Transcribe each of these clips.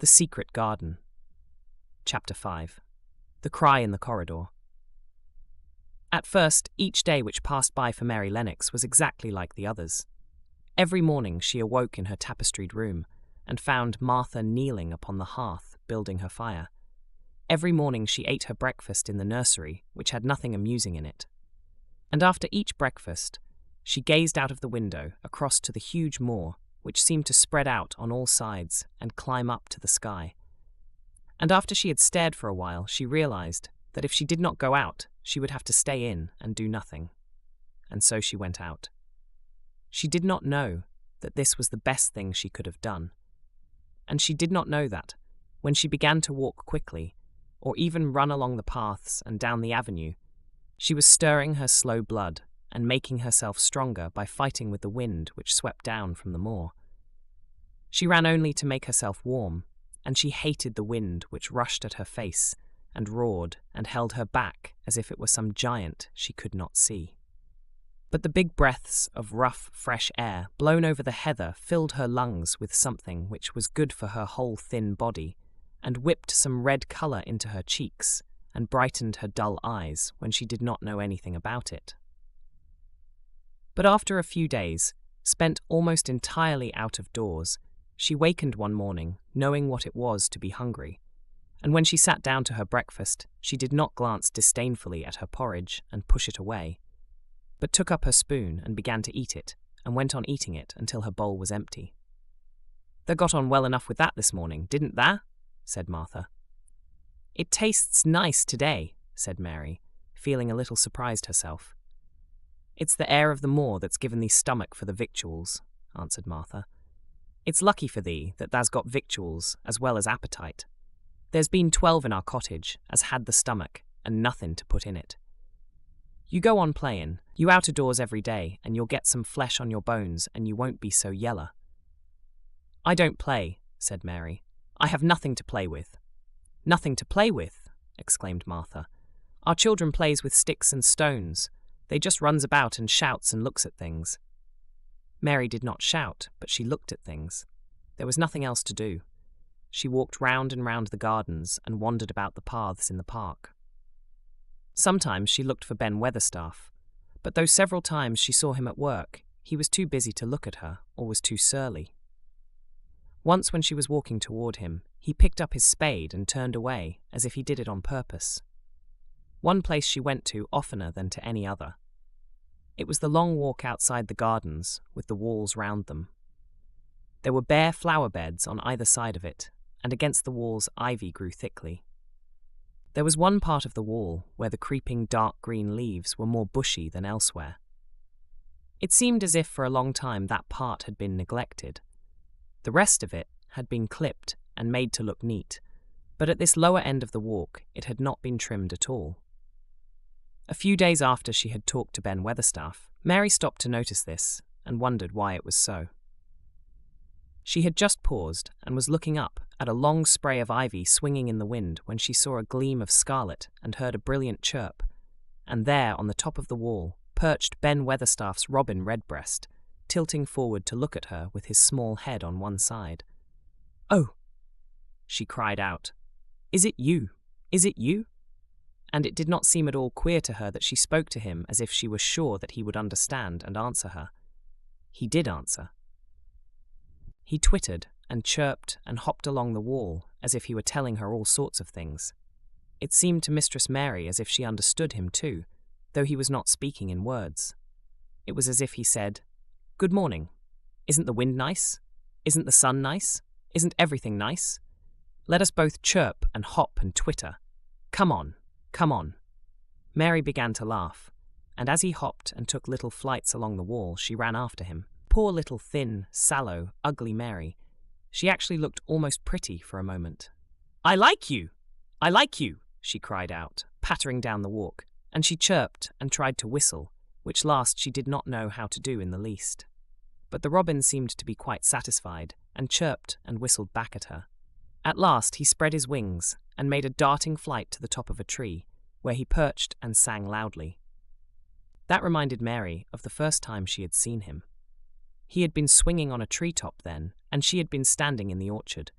The Secret Garden. Chapter 5. The Cry in the Corridor. At first, each day which passed by for Mary Lennox was exactly like the others. Every morning she awoke in her tapestried room and found Martha kneeling upon the hearth, building her fire. Every morning she ate her breakfast in the nursery, which had nothing amusing in it. And after each breakfast, she gazed out of the window across to the huge moor, which seemed to spread out on all sides and climb up to the sky. And after she had stared for a while, she realized that if she did not go out, she would have to stay in and do nothing. And so she went out. She did not know that this was the best thing she could have done. And she did not know that, when she began to walk quickly, or even run along the paths and down the avenue, she was stirring her slow blood and making herself stronger by fighting with the wind which swept down from the moor. She ran only to make herself warm, and she hated the wind which rushed at her face and roared and held her back as if it were some giant she could not see. But the big breaths of rough, fresh air blown over the heather filled her lungs with something which was good for her whole thin body, and whipped some red colour into her cheeks and brightened her dull eyes when she did not know anything about it. But after a few days, spent almost entirely out of doors, she wakened one morning knowing what it was to be hungry, and when she sat down to her breakfast, she did not glance disdainfully at her porridge and push it away, but took up her spoon and began to eat it, and went on eating it until her bowl was empty. "Thou got on well enough with that this morning, didn't thou?" said Martha. "It tastes nice today," said Mary, feeling a little surprised herself. "It's the air of the moor that's given thee stomach for the victuals," answered Martha. "It's lucky for thee that thou's got victuals as well as appetite. There's been 12 in our cottage as had the stomach and nothing to put in it. You go on playin', you out o' doors every day, and you'll get some flesh on your bones and you won't be so yeller." "I don't play," said Mary. "I have nothing to play with." "Nothing to play with?" exclaimed Martha. "Our children plays with sticks and stones. They just runs about and shouts and looks at things." Mary did not shout, but she looked at things. There was nothing else to do. She walked round and round the gardens and wandered about the paths in the park. Sometimes she looked for Ben Weatherstaff, but though several times she saw him at work, he was too busy to look at her or was too surly. Once when she was walking toward him, he picked up his spade and turned away as if he did it on purpose. One place she went to oftener than to any other. It was the long walk outside the gardens, with the walls round them. There were bare flower beds on either side of it, and against the walls ivy grew thickly. There was one part of the wall where the creeping dark green leaves were more bushy than elsewhere. It seemed as if for a long time that part had been neglected. The rest of it had been clipped and made to look neat, but at this lower end of the walk it had not been trimmed at all. A few days after she had talked to Ben Weatherstaff, Mary stopped to notice this and wondered why it was so. She had just paused and was looking up at a long spray of ivy swinging in the wind when she saw a gleam of scarlet and heard a brilliant chirp, and there on the top of the wall perched Ben Weatherstaff's robin redbreast, tilting forward to look at her with his small head on one side. "Oh!" she cried out. "Is it you? Is it you?" And it did not seem at all queer to her that she spoke to him as if she was sure that he would understand and answer her. He did answer. He twittered and chirped and hopped along the wall as if he were telling her all sorts of things. It seemed to Mistress Mary as if she understood him too, though he was not speaking in words. It was as if he said, "Good morning. Isn't the wind nice? Isn't the sun nice? Isn't everything nice? Let us both chirp and hop and twitter. Come on. Come on." Mary began to laugh, and as he hopped and took little flights along the wall, she ran after him. Poor little thin, sallow, ugly Mary. She actually looked almost pretty for a moment. "I like you! I like you!" she cried out, pattering down the walk, and she chirped and tried to whistle, which last she did not know how to do in the least. But the robin seemed to be quite satisfied, and chirped and whistled back at her. At last he spread his wings and made a darting flight to the top of a tree, where he perched and sang loudly. That reminded Mary of the first time she had seen him. He had been swinging on a treetop then, and she had been standing in the orchard.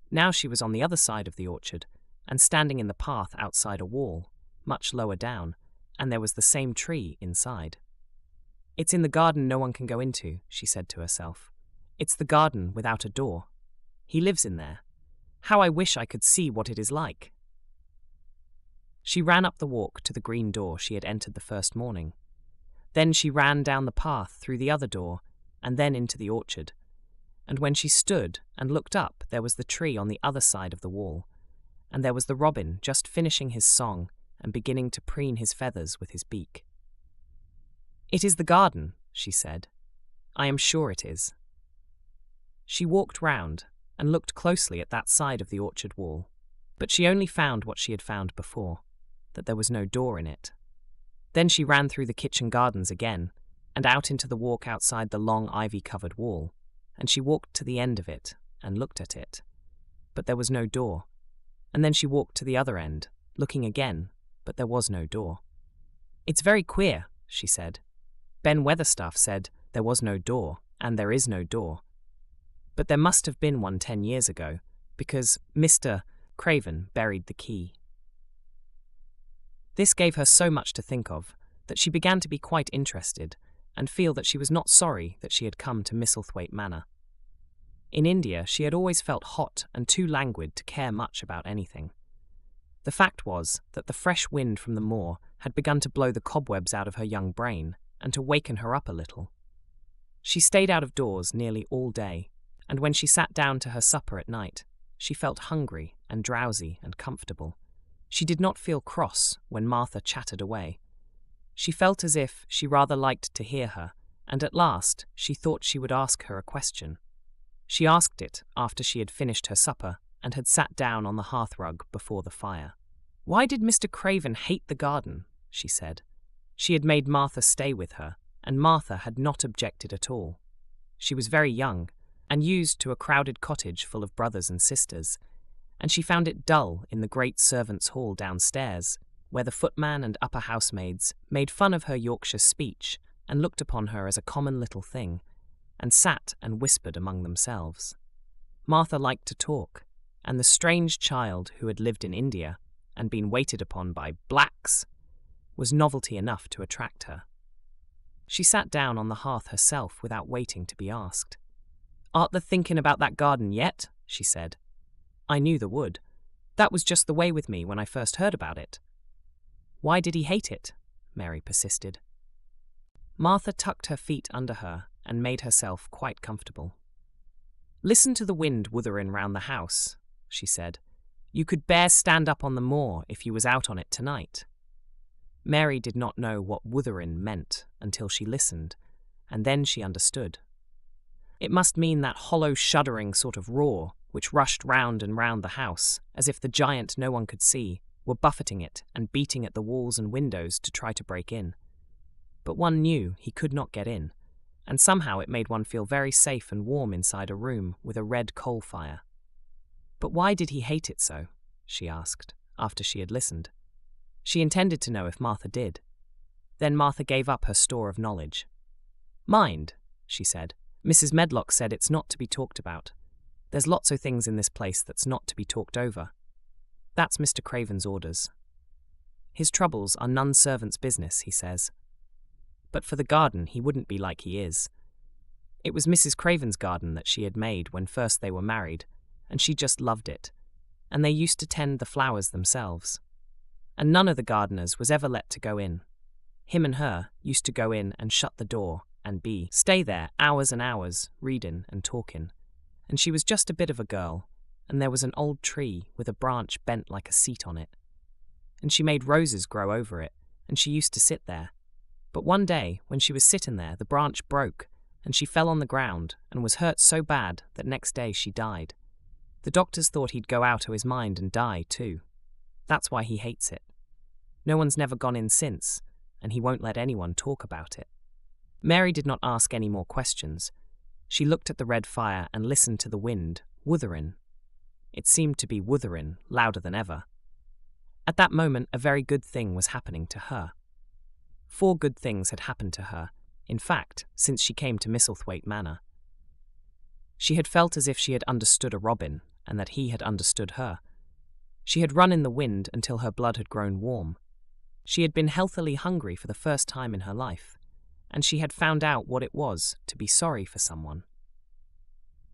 Now she was on the other side of the orchard, and standing in the path outside a wall, much lower down, and there was the same tree inside. "It's in the garden no one can go into," she said to herself. "It's the garden without a door. He lives in there. How I wish I could see what it is like." She ran up the walk to the green door she had entered the first morning. Then she ran down the path through the other door, and then into the orchard. And when she stood and looked up, there was the tree on the other side of the wall, and there was the robin just finishing his song and beginning to preen his feathers with his beak. "It is the garden," she said. "I am sure it is." She walked round and looked closely at that side of the orchard wall, but she only found what she had found before, that there was no door in it. Then she ran through the kitchen gardens again, and out into the walk outside the long ivy-covered wall, and she walked to the end of it and looked at it. But there was no door. And then she walked to the other end, looking again, but there was no door. "It's very queer," she said. "Ben Weatherstaff said there was no door, and there is no door. But there must have been one 10 years ago, because Mr. Craven buried the key." This gave her so much to think of that she began to be quite interested and feel that she was not sorry that she had come to Misselthwaite Manor. In India, she had always felt hot and too languid to care much about anything. The fact was that the fresh wind from the moor had begun to blow the cobwebs out of her young brain and to waken her up a little. She stayed out of doors nearly all day, and when she sat down to her supper at night, she felt hungry and drowsy and comfortable. She did not feel cross when Martha chattered away. She felt as if she rather liked to hear her, and at last she thought she would ask her a question. She asked it after she had finished her supper and had sat down on the hearthrug before the fire. "Why did Mr. Craven hate the garden?" she said. She had made Martha stay with her, and Martha had not objected at all. She was very young, and used to a crowded cottage full of brothers and sisters, and she found it dull in the great servants' hall downstairs, where the footman and upper housemaids made fun of her Yorkshire speech and looked upon her as a common little thing, and sat and whispered among themselves. Martha liked to talk, and the strange child who had lived in India and been waited upon by blacks was novelty enough to attract her. She sat down on the hearth herself without waiting to be asked. "Art thou thinking about that garden yet?" she said. "I knew the wood. That was just the way with me when I first heard about it." "Why did he hate it?" Mary persisted. Martha tucked her feet under her and made herself quite comfortable. "Listen to the wind wuthering round the house," she said. "You could bear stand up on the moor if you was out on it tonight." Mary did not know what wuthering meant until she listened, and then she understood. It must mean that hollow shuddering sort of roar which rushed round and round the house, as if the giant no one could see were buffeting it and beating at the walls and windows to try to break in. But one knew he could not get in, and somehow it made one feel very safe and warm inside a room with a red coal fire. "But why did he hate it so?" she asked, after she had listened. She intended to know if Martha did. Then Martha gave up her store of knowledge. "Mind," she said. "Mrs. Medlock said it's not to be talked about. There's lots of things in this place that's not to be talked over. That's Mr. Craven's orders. His troubles are none servant's business, he says. But for the garden, he wouldn't be like he is. It was Mrs. Craven's garden that she had made when first they were married, and she just loved it, and they used to tend the flowers themselves. And none of the gardeners was ever let to go in. Him and her used to go in and shut the door and stay there hours and hours, reading and talking. And she was just a bit of a girl, and there was an old tree with a branch bent like a seat on it. And she made roses grow over it, and she used to sit there. But one day, when she was sitting there, the branch broke, and she fell on the ground and was hurt so bad that next day she died. The doctors thought he'd go out of his mind and die too. That's why he hates it. No one's never gone in since, and he won't let anyone talk about it." Mary did not ask any more questions. She looked at the red fire and listened to the wind, wuthering. It seemed to be wuthering louder than ever. At that moment, a very good thing was happening to her. 4 good things had happened to her, in fact, since she came to Misselthwaite Manor. She had felt as if she had understood a robin, and that he had understood her. She had run in the wind until her blood had grown warm. She had been healthily hungry for the first time in her life, and she had found out what it was to be sorry for someone.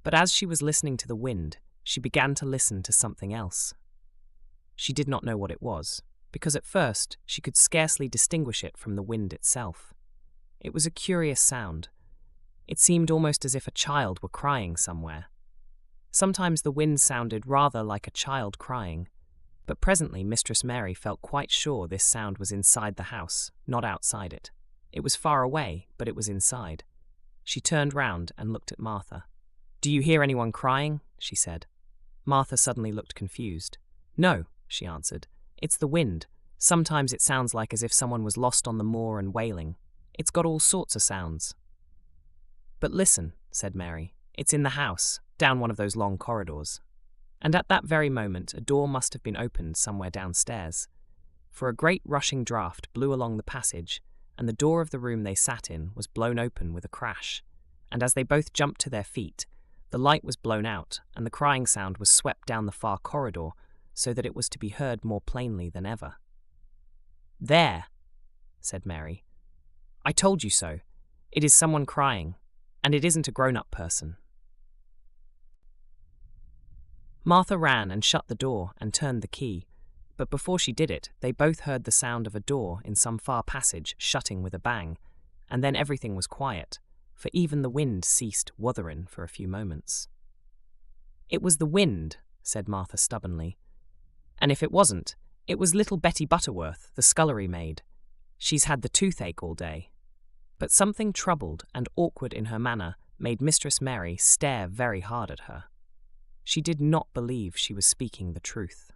But as she was listening to the wind, she began to listen to something else. She did not know what it was, because at first she could scarcely distinguish it from the wind itself. It was a curious sound. It seemed almost as if a child were crying somewhere. Sometimes the wind sounded rather like a child crying, but presently Mistress Mary felt quite sure this sound was inside the house, not outside it. It was far away, but it was inside. She turned round and looked at Martha. "Do you hear anyone crying?" she said. Martha suddenly looked confused. "No," she answered. "It's the wind. Sometimes it sounds like as if someone was lost on the moor and wailing. It's got all sorts of sounds." "But listen," said Mary. "It's in the house, down one of those long corridors." And at that very moment a door must have been opened somewhere downstairs, for a great rushing draught blew along the passage, and the door of the room they sat in was blown open with a crash, and as they both jumped to their feet, the light was blown out, and the crying sound was swept down the far corridor so that it was to be heard more plainly than ever. "There," said Mary. "I told you so. It is someone crying, and it isn't a grown-up person." Martha ran and shut the door and turned the key, but before she did it, they both heard the sound of a door in some far passage shutting with a bang, and then everything was quiet, for even the wind ceased wuthering for a few moments. "It was the wind," said Martha stubbornly. "And if it wasn't, it was little Betty Butterworth, the scullery maid. She's had the toothache all day." But something troubled and awkward in her manner made Mistress Mary stare very hard at her. She did not believe she was speaking the truth.